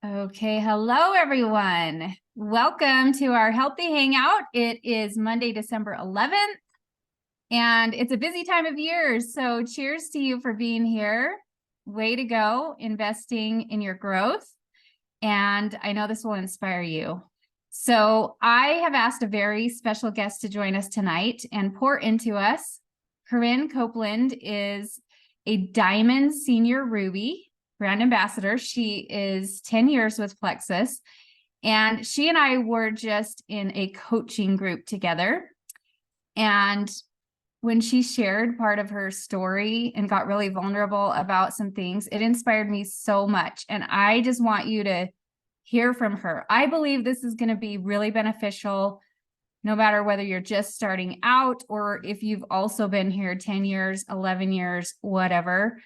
Okay, hello everyone. Welcome to our healthy hangout. It is Monday, December 11th, and it's a busy time of year. So cheers to you for being here. Way to go, investing in your growth. And I know this will inspire you. So I have asked a very special guest to join us tonight and pour into us. Corinne Copeland is a Diamond Senior Ruby brand ambassador. She is 10 years with Plexus, and she and I were just in a coaching group together. And when she shared part of her story and got really vulnerable about some things, it inspired me so much. And I just want you to hear from her. I believe this is going to be really beneficial, no matter whether you're just starting out or if you've also been here 10 years, 11 years, whatever,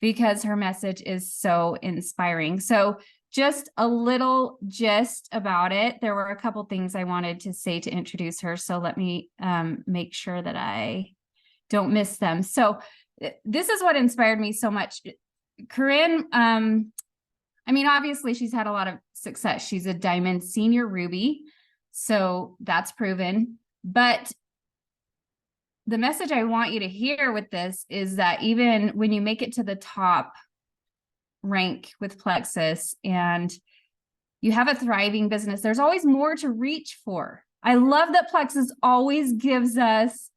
because her message is so inspiring. So just a little gist about it. There were a couple things I wanted to say to introduce her. So let me make sure that I don't miss them. So this is what inspired me so much. Corinne, obviously she's had a lot of success. She's a Diamond Senior Ruby, so that's proven. But the message I want you to hear with this is that even when you make it to the top rank with Plexus and you have a thriving business, there's always more to reach for. I love that Plexus always gives us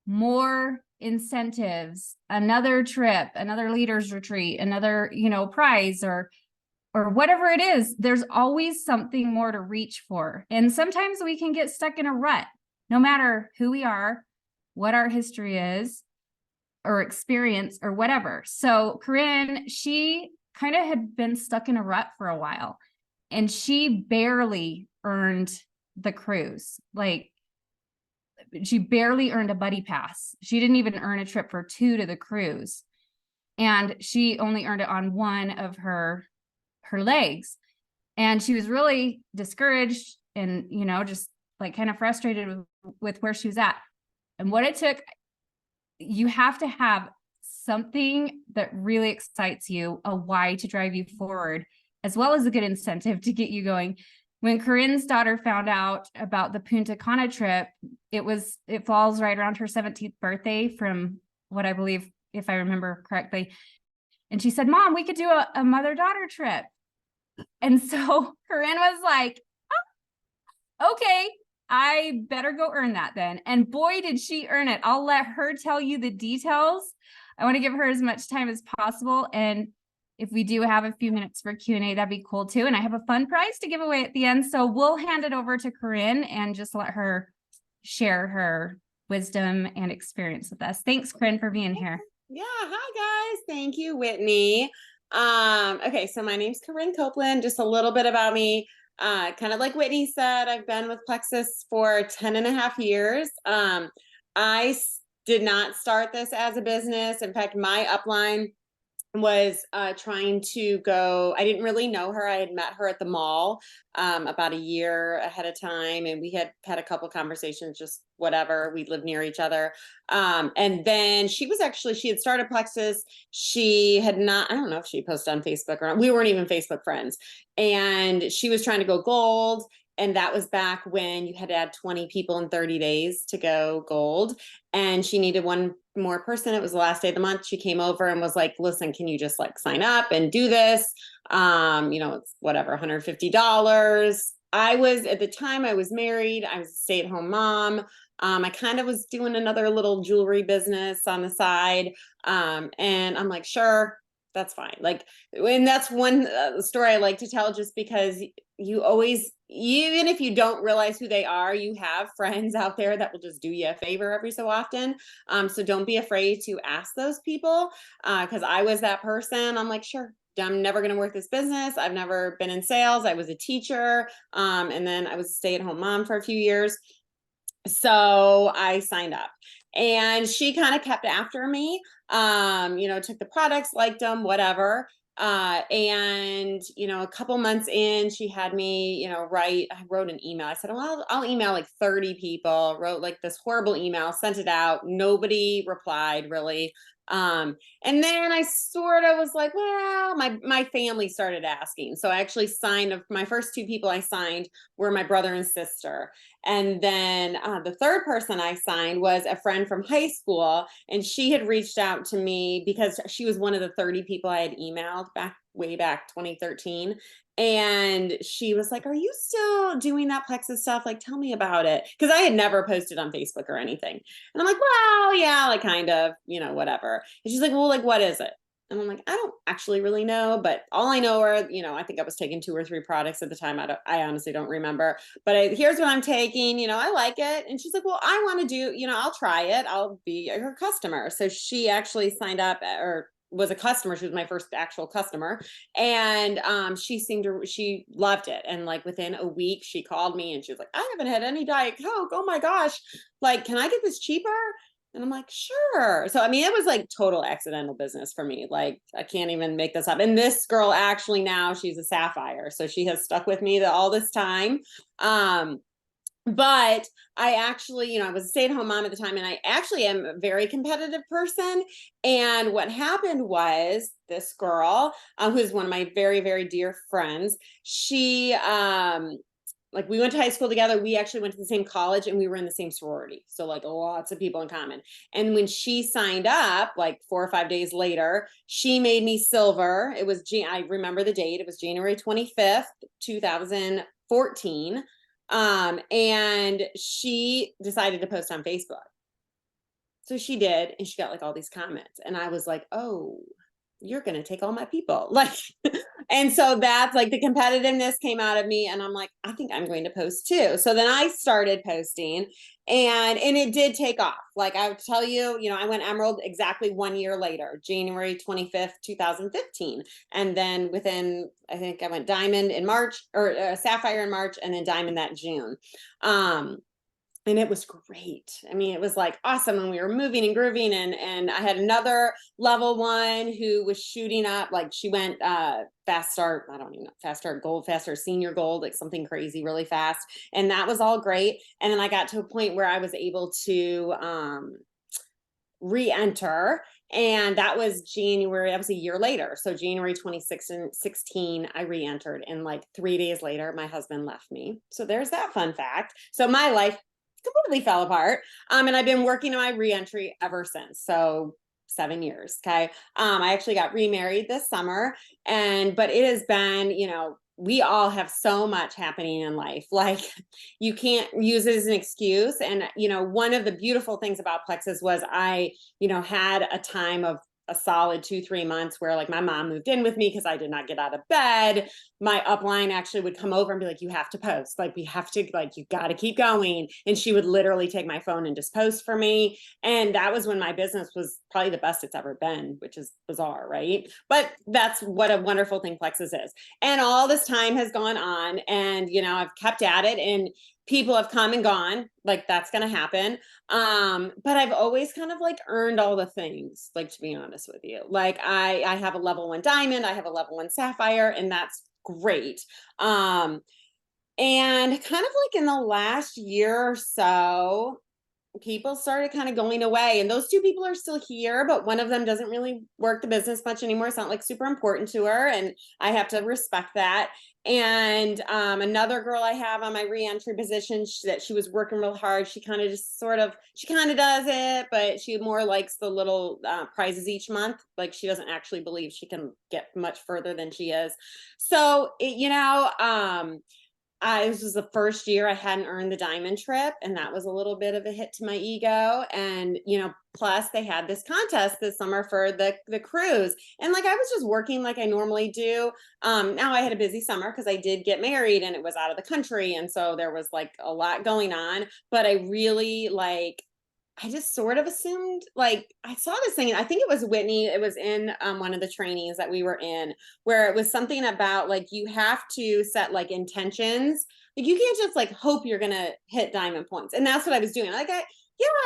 more incentives, another trip, another leaders retreat, another, prize or whatever it is. There's always something more to reach for. And sometimes we can get stuck in a rut, no matter who we are, what our history is or experience or whatever. So Corinne, she kind of had been stuck in a rut for a while, and she barely earned the cruise. Like, she barely earned a buddy pass. She didn't even earn a trip for 2 to the cruise. And she only earned it on one of her legs. And she was really discouraged and, just like kind of frustrated with where she was at. And what it took, you have to have something that really excites you, a why to drive you forward, as well as a good incentive to get you going. When Corinne's daughter found out about the Punta Cana trip, it falls right around her 17th birthday, from what I believe, if I remember correctly. And she said, "Mom, we could do a mother-daughter trip." And so Corinne was like, "Oh, okay, I better go earn that then." And boy, did she earn it. I'll let her tell you the details. I want to give her as much time as possible. And if we do have a few minutes for Q&A, that'd be cool too. And I have a fun prize to give away at the end. So we'll hand it over to Corinne and just let her share her wisdom and experience with us. Thanks, Corinne, for being here. Yeah. Hi, guys. Thank you, Whitney. Okay, so my name's Corinne Copeland. Just a little bit about me. Kind of like Whitney said, I've been with Plexus for 10 and a half years. I did not start this as a business. In fact, my upline was trying to go. I didn't really know her. I had met her at the mall about a year ahead of time, and we had a couple conversations, just whatever. We lived near each other. And then she had started Plexus. She had not, I don't know if she posted on Facebook or not. We weren't even Facebook friends. And she was trying to go gold. And that was back when you had to add 20 people in 30 days to go gold. And she needed one more person. It was the last day of the month. She came over and was like, "Listen, can you just sign up and do this? It's whatever, $150. At the time I was married. I was a stay-at-home mom. I kind of was doing another little jewelry business on the side. And I'm like, sure, that's fine. And that's one story I like to tell, just because you always, even if you don't realize who they are, you have friends out there that will just do you a favor every so often. So don't be afraid to ask those people, because I was that person. I'm like, sure, I'm never going to work this business. I've never been in sales. I was a teacher. And then I was a stay-at-home mom for a few years. So I signed up, and she kind of kept after me, took the products, liked them, whatever. And a couple months in, she had me, I wrote an email. I said, well, I'll email 30 people, wrote this horrible email, sent it out. Nobody replied really. And then I sort of was like, well, my family started asking. So I actually signed my first two people I signed were my brother and sister. And then the third person I signed was a friend from high school. And she had reached out to me because she was one of the 30 people I had emailed way back 2013. And she was like, are you still doing that Plexus stuff? Like, tell me about it. Because I had never posted on Facebook or anything. And I'm like, well, yeah, like kind of, whatever. And she's like, well, like, what is it? And I'm like, I don't actually really know, but all I know are, I think I was taking 2 or 3 products at the time. I honestly don't remember, but here's what I'm taking, I like it. And she's like, well, I want to do, I'll try it. I'll be her customer. So she actually signed up or was a customer. She was my first actual customer. And she loved it. And like within a week, she called me and she was like, I haven't had any Diet Coke. Oh my gosh. Like, can I get this cheaper? And I'm like, sure. So, I mean, it was like total accidental business for me. Like, I can't even make this up. And this girl actually now she's a Sapphire. So she has stuck with me all this time. But I actually, I was a stay-at-home mom at the time, and I actually am a very competitive person. And what happened was this girl, who's one of my very, very dear friends, she, like we went to high school together. We actually went to the same college and we were in the same sorority. So like lots of people in common. And when she signed up, like 4 or 5 days later, she made me silver. I remember the date. It was January 25th, 2014. And she decided to post on Facebook. So she did, and she got like all these comments. And I was like, oh, you're going to take all my people. Like, and so that's like the competitiveness came out of me. And I'm like, I think I'm going to post too. So then I started posting and it did take off. Like I would tell you, I went Emerald exactly 1 year later, January 25th, 2015. And then I think I went Diamond in March or Sapphire in March and then Diamond that June. And it was great. I mean, it was like awesome. And we were moving and grooving. And I had another level 1 who was shooting up. Like she went fast start. I don't even know, fast start gold, fast start senior gold, like something crazy really fast. And that was all great. And then I got to a point where I was able to re-enter. And that was January. That was a year later. So January 2016, I re-entered. And like 3 days later, my husband left me. So there's that fun fact. So my life completely fell apart. And I've been working on my reentry ever since. So 7 years. Okay. I actually got remarried this summer but it has been, we all have so much happening in life. Like you can't use it as an excuse. And, one of the beautiful things about Plexus was I, had a time of a solid 2-3 months where like my mom moved in with me because I did not get out of bed. My upline actually would come over and be like, you have to post, like we have to, like, you got to keep going. And she would literally take my phone and just post for me. And that was when my business was probably the best it's ever been, which is bizarre, right? But that's what a wonderful thing Plexus is. And all this time has gone on and, I've kept at it and people have come and gone, like that's going to happen. But I've always kind of like earned all the things, like to be honest with you. Like I have a level 1 diamond, I have a level 1 sapphire, and that's great. And kind of like in the last year or so, people started kind of going away, and those 2 people are still here, but one of them doesn't really work the business much anymore. It's not like super important to her, and I have to respect that. And another girl I have on my reentry position, she was working real hard. She kind of does it, but she more likes the little prizes each month. Like she doesn't actually believe she can get much further than she is. So this was the first year I hadn't earned the diamond trip, and that was a little bit of a hit to my ego. And plus they had this contest this summer for the cruise, and like I was just working like I normally do. Now I had a busy summer because I did get married and it was out of the country, and so there was like a lot going on. But I really I just sort of assumed, like, I saw this thing, and I think it was Whitney. It was in one of the trainings that we were in, where it was something about like, you have to set like intentions. Like you can't just like hope you're going to hit diamond points. And that's what I was doing. Like,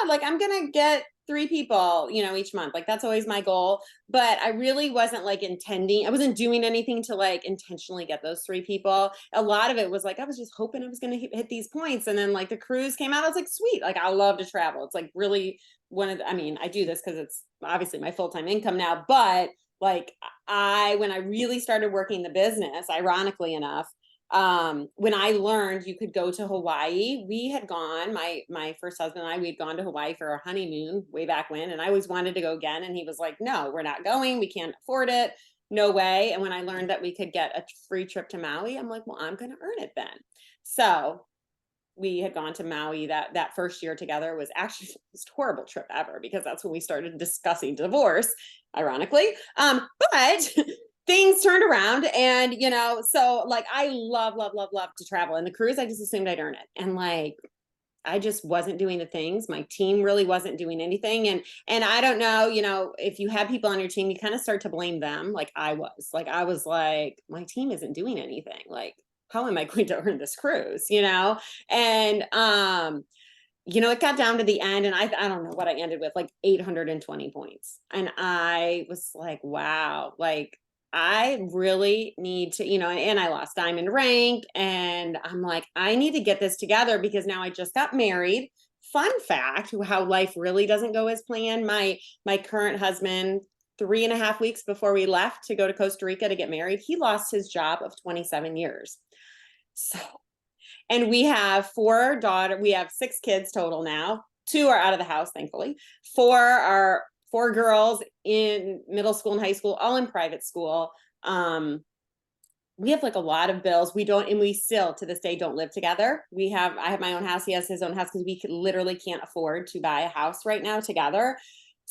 like I'm going to get 3 people, each month. Like that's always my goal. But I really wasn't like I wasn't doing anything to like intentionally get those 3 people. A lot of it was like, I was just hoping I was going to hit these points. And then like the cruise came out. I was like, sweet. Like I love to travel. It's like really I mean, I do this because it's obviously my full-time income now, but like when I really started working the business, ironically enough, when I learned you could go to Hawaii, we had gone, my first husband and I, we'd gone to Hawaii for our honeymoon way back when, and I always wanted to go again. And he was like, no, we're not going. We can't afford it. No way. And when I learned that we could get a free trip to Maui, I'm like, well, I'm going to earn it then. So we had gone to Maui that first year together. Was actually the most horrible trip ever, because that's when we started discussing divorce, ironically. But things turned around, and so like I love to travel, and the cruise, I just assumed I'd earn it. And like I just wasn't doing the things. My team really wasn't doing anything. And I don't know, if you have people on your team, you kind of start to blame them. Like I was like, my team isn't doing anything. Like, how am I going to earn this cruise? And it got down to the end, and I don't know what I ended with, like 820 points. And I was like, wow, like I really need to, and I lost diamond rank, and I'm like, I need to get this together, because now I just got married. Fun fact, how life really doesn't go as planned. My current husband, 3.5 weeks before we left to go to Costa Rica to get married, he lost his job of 27 years. So, and we have we have 6 kids total now. 2 are out of the house, thankfully. 4 girls in middle school and high school, all in private school. We have like a lot of bills. We still to this day don't live together. I have my own house. He has his own house, because we literally can't afford to buy a house right now together.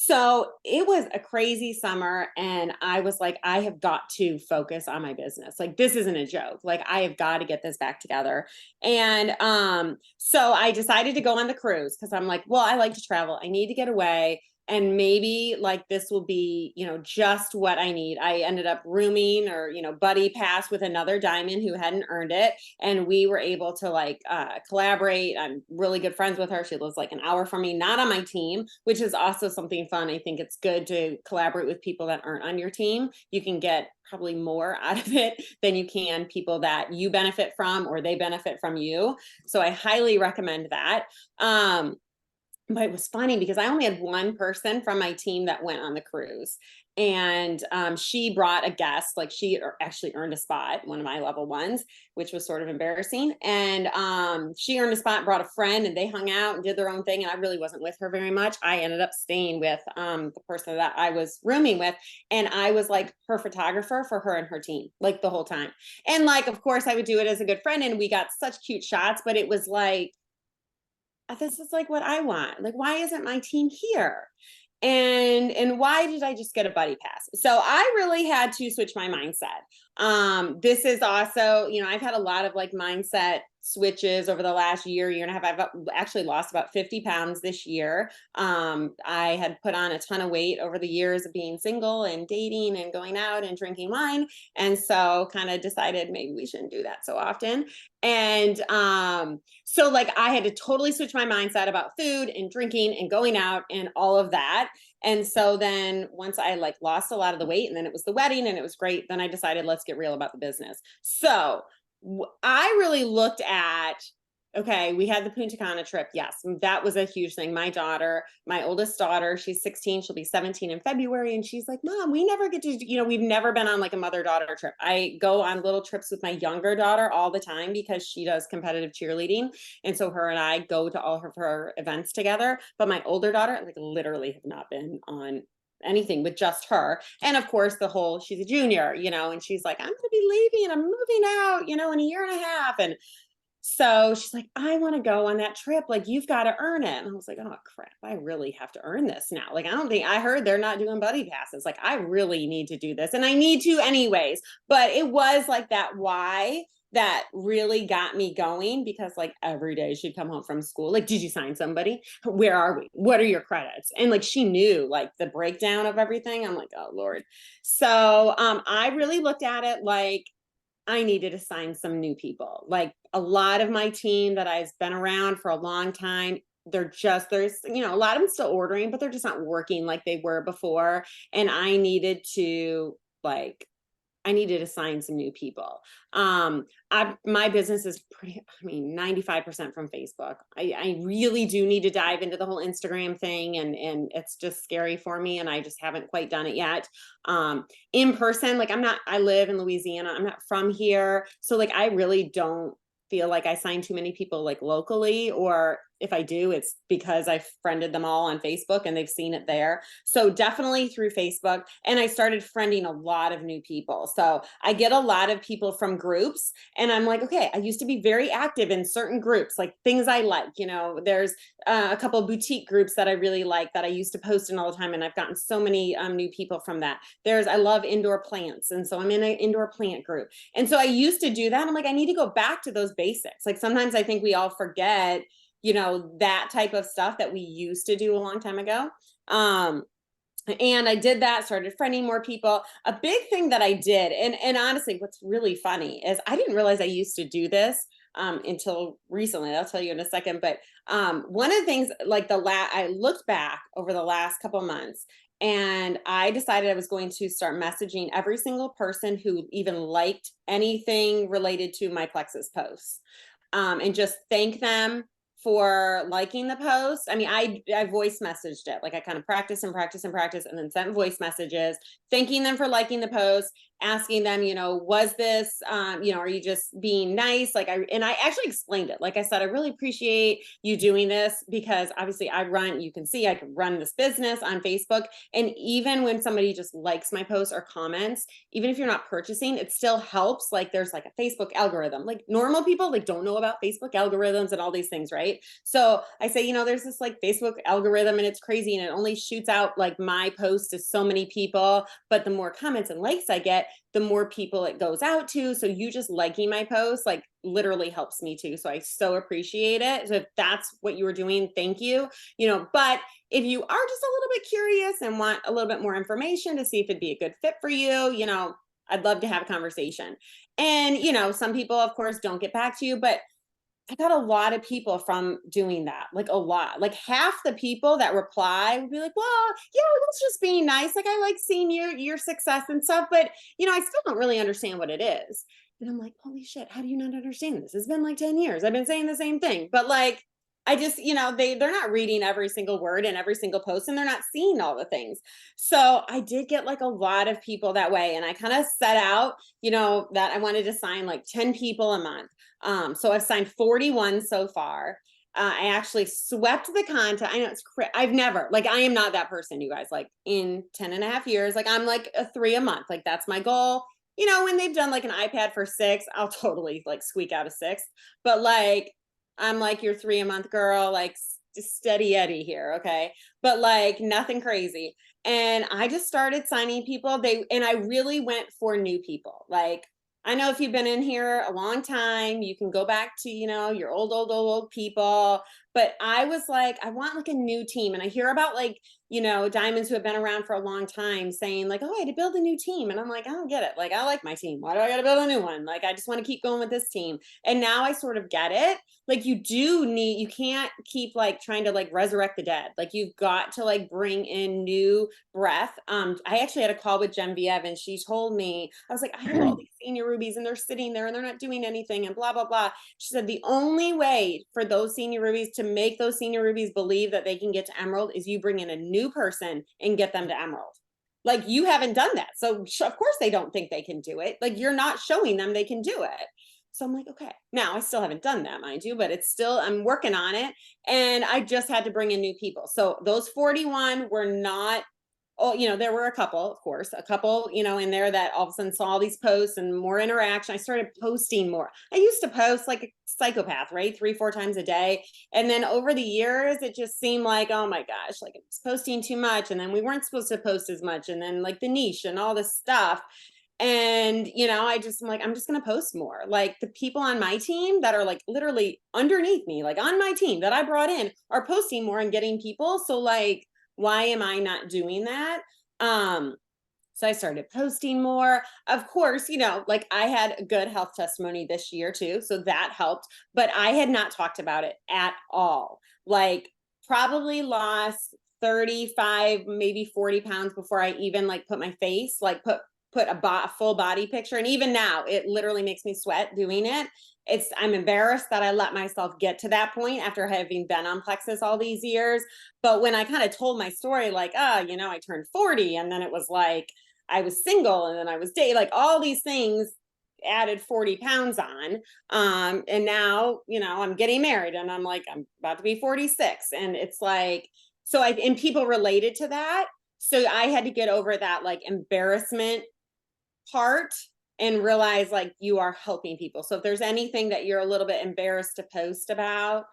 So it was a crazy summer, and I was like, I have got to focus on my business. Like, this isn't a joke. Like, I have got to get this back together. And so I decided to go on the cruise, because I'm like, well, I like to travel. I need to get away. And maybe like this will be, just what I need. I ended up rooming, or, buddy pass with another diamond who hadn't earned it. And we were able to like collaborate. I'm really good friends with her. She lives like an hour from me, not on my team, which is also something fun. I think it's good to collaborate with people that aren't on your team. You can get probably more out of it than you can people that you benefit from, or they benefit from you. So I highly recommend that. But it was funny, because I only had one person from my team that went on the cruise, and she brought a guest. Like, she actually earned a spot, one of my level ones, which was sort of embarrassing. And she earned a spot, brought a friend, and they hung out and did their own thing. And I really wasn't with her very much. I ended up staying with the person that I was rooming with, and I was like her photographer for her and her team, like the whole time. And like, of course, I would do it as a good friend, and we got such cute shots. But it was like, this is like what I want. Like, why isn't my team here? And why did I just get a buddy pass? So I really had to switch my mindset. This is also, I've had a lot of like mindset switches over the last year and a half. I've actually lost about 50 pounds this year. I had put on a ton of weight over the years of being single and dating and going out and drinking wine. And so kind of decided maybe we shouldn't do that so often. And so like I had to totally switch my mindset about food and drinking and going out and all of that. And so then once I like lost a lot of the weight, and then it was the wedding and it was great, then I decided, let's get real about the business. So I really looked at, okay, we had the Punta Cana trip. Yes, that was a huge thing. My oldest daughter, she's 16, she'll be 17 in February. And she's like, Mom, we never get to, we've never been on like a mother-daughter trip. I go on little trips with my younger daughter all the time, because she does competitive cheerleading. And so her and I go to all of her events together. But my older daughter, like, literally have not been on anything with just her. And of course, she's a junior, and she's like, I'm going to be leaving, I'm moving out, in a year and a half. And so she's like, I want to go on that trip. Like, you've got to earn it. And I was like, oh crap, I really have to earn this now. Like, I heard they're not doing buddy passes. Like, I really need to do this, and I need to anyways. But it was like that why that really got me going, because like every day she'd come home from school, like, did you sign somebody? Where are we? What are your credits? And like, she knew like the breakdown of everything. I'm like, oh Lord. So I really looked at it like I needed to sign some new people. Like, a lot of my team that I've been around for a long time, there's a lot of them still ordering, but they're just not working like they were before. And I needed to I needed to sign some new people. My business is pretty, I mean, 95% from Facebook. I really do need to dive into the whole Instagram thing, and it's just scary for me, and I just haven't quite done it yet. In person, like I live in Louisiana. I'm not from here. So like, I really don't feel like I sign too many people like locally, or if I do, it's because I friended them all on Facebook and they've seen it there. So definitely through Facebook. And I started friending a lot of new people. So I get a lot of people from groups, and I'm like, okay, I used to be very active in certain groups, like things I like, there's a couple of boutique groups that I really like that I used to post in all the time. And I've gotten so many new people from that. I love indoor plants. And so I'm in an indoor plant group. And so I used to do that. I'm like, I need to go back to those basics. Like sometimes I think we all forget, that type of stuff that we used to do a long time ago. And I did that, started friending more people. A big thing that I did, and honestly, what's really funny is I didn't realize I used to do this until recently. I'll tell you in a second. But one of the things, like I looked back over the last couple months, and I decided I was going to start messaging every single person who even liked anything related to my Plexus posts, and just thank them for liking the post. I mean, I voice messaged it. Like I kind of practice and practice and practice, and then sent voice messages, thanking them for liking the post, asking them, was this, are you just being nice? And I actually explained it. Like I said, I really appreciate you doing this, because obviously you can see I can run this business on Facebook. And even when somebody just likes my post or comments, even if you're not purchasing, it still helps. Like there's like a Facebook algorithm. Like normal people like don't know about Facebook algorithms and all these things, right? So I say, there's this like Facebook algorithm, and it's crazy, and it only shoots out like my post to so many people, but the more comments and likes I get, the more people it goes out to. So you just liking my post like literally helps me too. So I so appreciate it. So if that's what you were doing, thank you. But if you are just a little bit curious and want a little bit more information to see if it'd be a good fit for you, I'd love to have a conversation. And, some people, of course, don't get back to you, but I got a lot of people from doing that, like a lot. Like half the people that reply would be like, well, yeah, that's just being nice. Like I like seeing your success and stuff, but I still don't really understand what it is. And I'm like, holy shit, how do you not understand this? It's been like 10 years. I've been saying the same thing. But like I just, they're not reading every single word and every single post, and they're not seeing all the things. So I did get like a lot of people that way. And I kind of set out, that I wanted to sign like 10 people a month. So I've signed 41 so far. I actually swept the content. I know I've never, like, I am not that person, you guys, like in 10 and a half years, like I'm like a 3 a month. Like that's my goal. When they've done like an iPad for 6, I'll totally like squeak out a 6, but like, I'm like your 3 a month girl, like steady Eddie here. Okay. But like nothing crazy. And I just started signing people. And I really went for new people. Like, I know if you've been in here a long time, you can go back to, your old people. But I was like, I want like a new team. And I hear about like, diamonds who have been around for a long time saying like, oh, I had to build a new team. And I'm like, I don't get it. Like, I like my team. Why do I got to build a new one? Like, I just want to keep going with this team. And now I sort of get it. Like you can't keep like trying to like resurrect the dead. Like you've got to like bring in new breath. I actually had a call with Genevieve, and she told me, I was like, I have all these senior rubies and they're sitting there and they're not doing anything and blah, blah, blah. She said, the only way for those senior rubies to make those senior rubies believe that they can get to emerald is you bring in a new person and get them to emerald. Like you haven't done that. So of course they don't think they can do it. Like you're not showing them they can do it. So I'm like, okay, now I still haven't done that, mind you, but I'm working on it. And I just had to bring in new people. So those 41 were not, there were a couple, of course, in there that all of a sudden saw all these posts and more interaction. I started posting more. I used to post like a psychopath, right? 3-4 times a day. And then over the years, it just seemed like, oh my gosh, like it's posting too much. And then we weren't supposed to post as much. And then like the niche and all this stuff. And, I'm just going to post more. Like the people on my team that are like literally underneath me, like on my team that I brought in are posting more and getting people. So like, why am I not doing that? So I started posting more. Of course, like I had a good health testimony this year too. So that helped, but I had not talked about it at all. Like probably lost 35, maybe 40 pounds before I even like put my face, like put put a full body picture. And even now, it literally makes me sweat doing it. I'm embarrassed that I let myself get to that point after having been on Plexus all these years. But when I kind of told my story, like, I turned 40, and then it was like, I was single, and then I was dating, like all these things added 40 pounds on. And now, I'm getting married, and I'm like, I'm about to be 46. And it's like, and people related to that. So I had to get over that like embarrassment part and realize like you are helping people. So if there's anything that you're a little bit embarrassed to post about,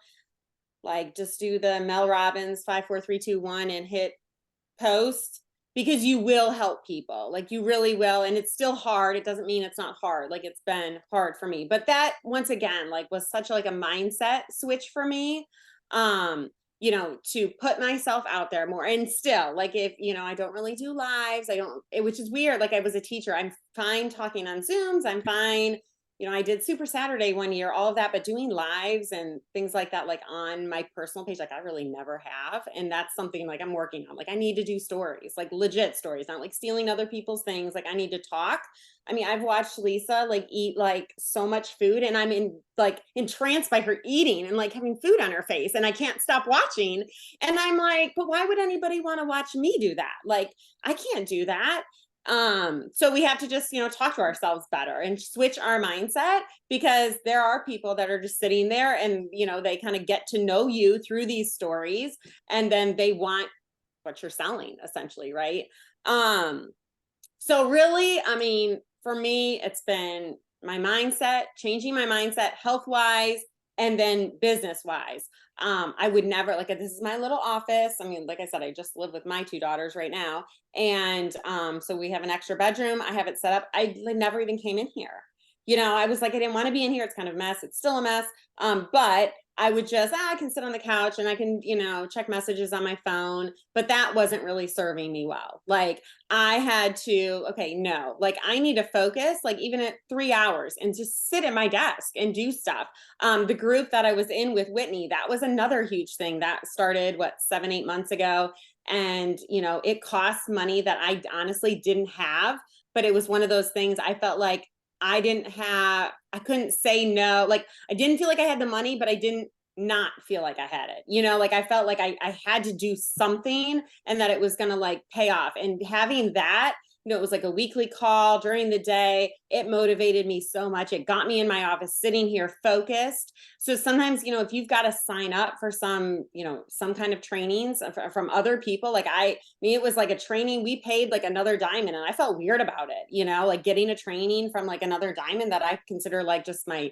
like just do the Mel Robbins 5 4 3 2 1 and hit post, because you will help people. Like you really will. And it's still hard. It doesn't mean it's not hard. Like it's been hard for me, but that once again, like was such like a mindset switch for me. To put myself out there more. And still, like if, I don't really do lives, which is weird. Like I was a teacher, I'm fine talking on Zooms, I'm fine. I did Super Saturday one year, all of that, but doing lives and things like that, like on my personal page, like I really never have. And that's something like I'm working on. Like I need to do stories, like legit stories, not like stealing other people's things. Like I need to talk. I mean, I've watched Lisa like eat like so much food, and I'm entranced by her eating and like having food on her face, and I can't stop watching. And I'm like, but why would anybody want to watch me do that? Like I can't do that. So we have to just, talk to ourselves better and switch our mindset, because there are people that are just sitting there and, they kind of get to know you through these stories, and then they want what you're selling essentially. Right. So really, I mean, for me, it's been my mindset, changing my mindset health wise, and then business wise. I would never, like, this is my little office. I mean, like I said, I just live with my 2 daughters right now. And so we have an extra bedroom. I have it set up. I never even came in here. I was like, I didn't want to be in here. It's kind of a mess. It's still a mess. But I would just, I can sit on the couch and I can, check messages on my phone, but that wasn't really serving me well. Like I had to, okay, no, like I need to focus, like even at 3 hours, and just sit at my desk and do stuff. The group that I was in with Whitney, that was another huge thing that started 7, 8 months ago. And, it costs money that I honestly didn't have, but it was one of those things I felt like I couldn't say no. Like I didn't feel like I had the money, but I didn't not feel like I had it. Like I felt like I had to do something, and that it was going to like pay off. And having that, it was like a weekly call during the day. It motivated me so much. It got me in my office sitting here focused. So sometimes, if you've got to sign up for some kind of trainings from other people, like it was like a training, we paid like another diamond, and I felt weird about it, like getting a training from like another diamond that I consider like just my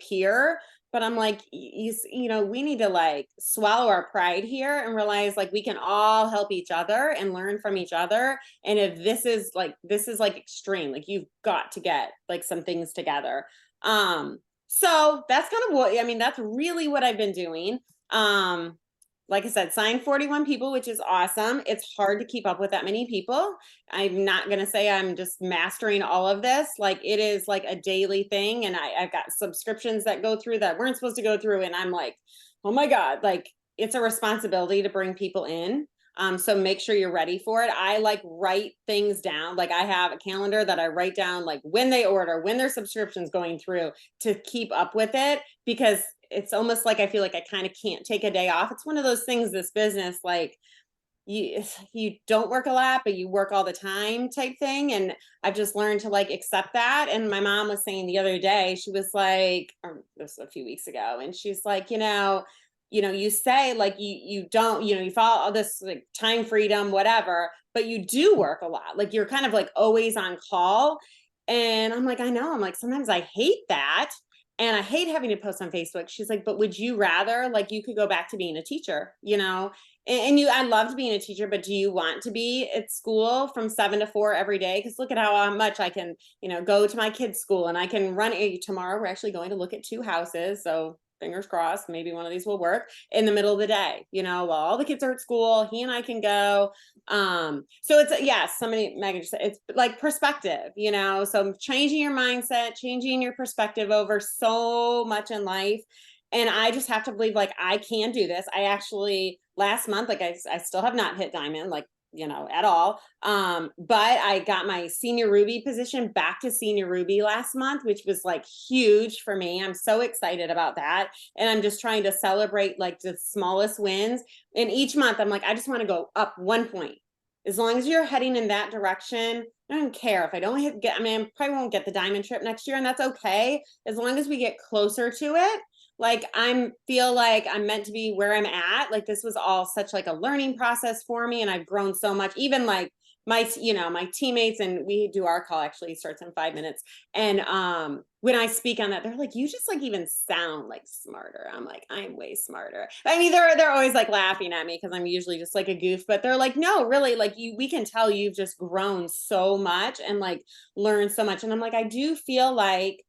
peer. But I'm like, we need to like swallow our pride here and realize like we can all help each other and learn from each other. And if this is like extreme, like you've got to get like some things together. So that's kind of that's really what I've been doing. Like I said, signed 41 people, which is awesome. It's hard to keep up with that many people. I'm not going to say I'm just mastering all of this. Like it is like a daily thing. And I've got subscriptions that go through that weren't supposed to go through. And I'm like, oh my God, like it's a responsibility to bring people in. So make sure you're ready for it. I like write things down. Like I have a calendar that I write down, like when they order, when their subscription's going through, to keep up with it, because it's almost like I feel like I kind of can't take a day off. It's one of those things, this business, like you don't work a lot, but you work all the time type thing. And I've just learned to like accept that. And my mom was saying the other day, she was like, or this was a few weeks ago, and she's like, you say like you don't, you follow all this like time freedom, whatever, but you do work a lot. Like you're kind of like always on call. And I'm like, I know. I'm like, sometimes I hate that. And I hate having to post on Facebook. She's like, but would you rather, like, you could go back to being a teacher, and I loved being a teacher, but do you want to be at school from 7 to 4 every day? Because look at how much I can, go to my kids' school, and I can run tomorrow. We're actually going to look at 2 houses. So fingers crossed, maybe one of these will work in the middle of the day, while all the kids are at school, he and I can go. So it's, Megan just said, it's like perspective, so changing your mindset, changing your perspective over so much in life. And I just have to believe like I can do this. I actually last month, like I still have not hit diamond, like at all. But I got my senior Ruby position back to senior Ruby last month, which was like huge for me. I'm so excited about that. And I'm just trying to celebrate like the smallest wins. And each month I'm like, I just want to go up 1 point. As long as you're heading in that direction, I don't care if I don't I probably won't get the diamond trip next year, and that's okay. As long as we get closer to it, like feel like I'm meant to be where I'm at. Like this was all such like a learning process for me, and I've grown so much. Even like my teammates, and we do our call actually starts in 5 minutes. And when I speak on that, they're like, you just like even sound like smarter. I'm like, I'm way smarter. I mean, they're always like laughing at me because I'm usually just like a goof, but they're like, no, really, like we can tell you've just grown so much and like learned so much. And I'm like, I do feel like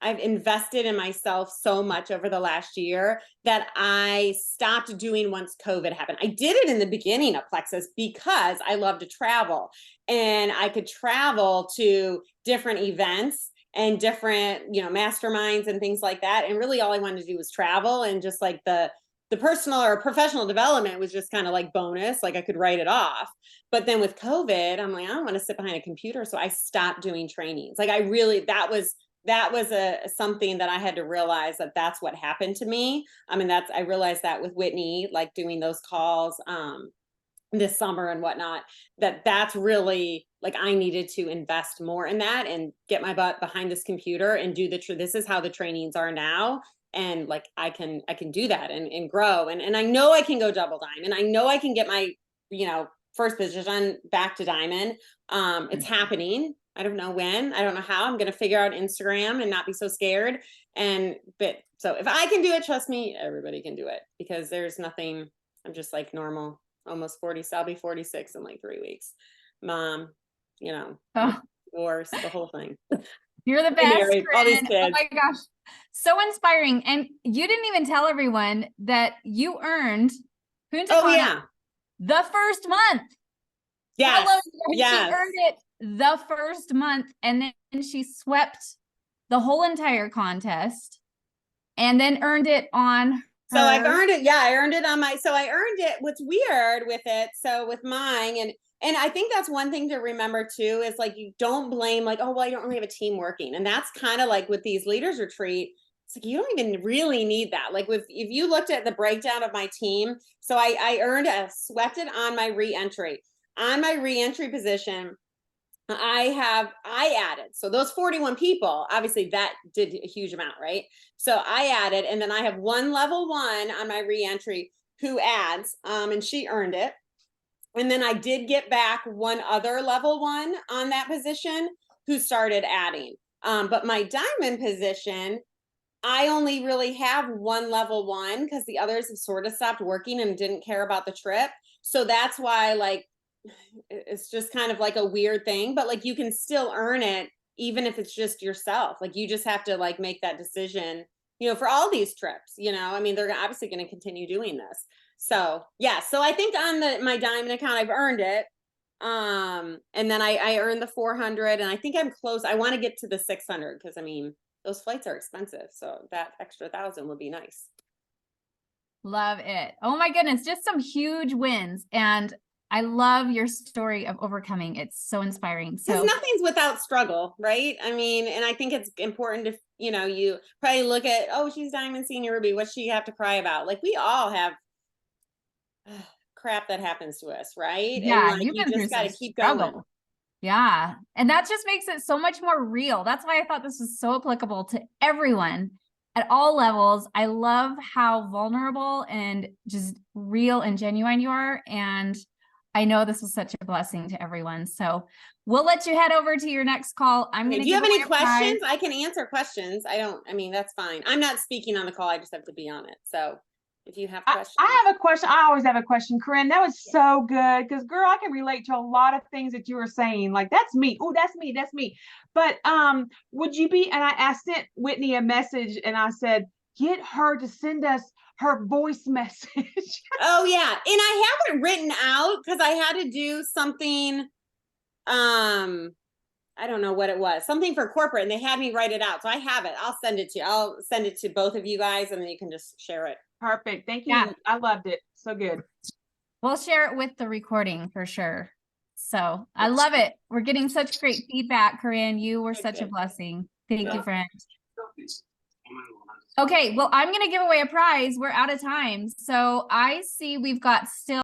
I've invested in myself so much over the last year that I stopped doing once COVID happened. I did it in the beginning of Plexus because I love to travel, and I could travel to different events and different, masterminds and things like that. And really all I wanted to do was travel, and just like the personal or professional development was just kind of like bonus, like I could write it off. But then with COVID, I'm like, I don't want to sit behind a computer. So I stopped doing trainings. Like that was something that I had to realize that that's what happened to me. I mean, I realized that with Whitney, like doing those calls this summer and whatnot, that's really like, I needed to invest more in that and get my butt behind this computer and do this is how the trainings are now. And like, I can do that and grow. And I know I can go double diamond. I know I can get my, first position back to diamond. It's happening. I don't know when, I don't know how. I'm going to figure out Instagram and not be so scared. So if I can do it, trust me, everybody can do it, because there's nothing, I'm just like normal, almost 40. So I'll be 46 in like 3 weeks. Mom, divorce, the whole thing. You're the best, Married, all these Corinne. kids. Oh my gosh. So inspiring. And you didn't even tell everyone that you earned Punta Oh Cana yeah. the first month. Yes. Hello, Yes. she earned it the first month, and then she swept the whole entire contest and then earned it on her. So I've earned it. Yeah, I earned it on I earned it. What's weird with it, so with mine, and I think that's one thing to remember too, is like, you don't blame like, oh, well, I don't really have a team working. And that's kind of like with these leaders retreat, it's like, you don't even really need that. Like if you looked at the breakdown of my team, so I swept it on my re-entry. On my re-entry position, I added, so those 41 people, obviously that did a huge amount, right? So I added, and then I have one level 1 on my re-entry who adds, and she earned it. And then I did get back one other level 1 on that position who started adding. But my diamond position, I only really have one level 1 because the others have sort of stopped working and didn't care about the trip. So that's why, like, it's just kind of like a weird thing, but like, you can still earn it even if it's just yourself. Like, you just have to like make that decision, for all these trips. I mean, they're obviously going to continue doing this. So yeah, so I think on my diamond account, I've earned it. And then I earned the 400, and I think I'm close. I want to get to the 600 because I mean, those flights are expensive, so that extra 1,000 would be nice. Love it. Oh my goodness, just some huge wins. And I love your story of overcoming. It's so inspiring. So because nothing's without struggle, right? I mean, and I think it's important to, you probably look at, oh, she's diamond senior Ruby, what's she have to cry about? Like, we all have crap that happens to us, right? yeah, And like, you've you been through just got to some keep struggle. going. Yeah. And that just makes it so much more real. That's why I thought this was so applicable to everyone at all levels. I love how vulnerable and just real and genuine you are. And I know this was such a blessing to everyone. So we'll let you head over to your next call. I'm going to Do you have any questions? I can answer questions. I mean, that's fine. I'm not speaking on the call. I just have to be on it. So if you have questions. I have a question. I always have a question, Corinne. That was so good because, girl, I can relate to a lot of things that you were saying. Like, that's me. Oh, that's me. That's me. But would you be? And I sent Whitney a message, and I said, get her to send us her voice message. Oh yeah, and I have it written out because I had to do something. I don't know what it was, something for corporate, and they had me write it out. So I have it. I'll send it to you. I'll send it to both of you guys, and then you can just share it. Perfect. Thank you. Yeah. I loved it. So good. We'll share it with the recording for sure. So I love it. We're getting such great feedback, Corinne. You were such a blessing. Thank you, friend. Okay, well, I'm going to give away a prize. We're out of time. So I see we've got still